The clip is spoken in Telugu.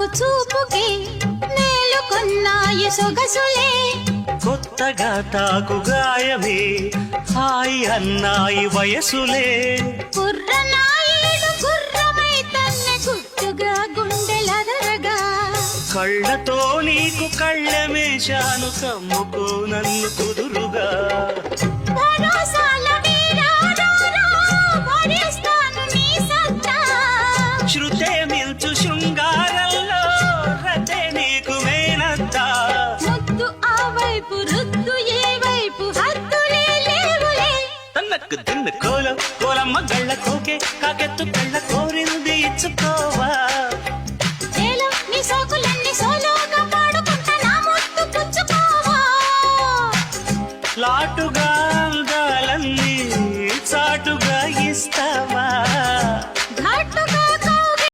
సాగు చూపుకి మేలుకొన్నాయి సొగసులే కొత్తగా తాకు గాయమే హాయి అన్నాయి వయసులే కుర్రనాయుడు గుర్రమై తన్నే గుట్టుగా గుండెలదరగా కళ్ళతో నీకు కళ్ళమేశాను కమ్ముకో నన్ను కుదురుగా భరోసాల వీరాడారా, భరిస్తాను నీ సత్తా. శృతే మిల్చు శృంగారంలో రతే నీకు మేనత్తా ముద్దు ఆ వైపు రుద్దు ఏ వైపు హద్దులే లేవులే తన్నకు తిన్న కోలం కోలమ్మ గళ్ళ కోకే కాకెత్తు కళ్ళ కోరింది ఇచ్చుకోవా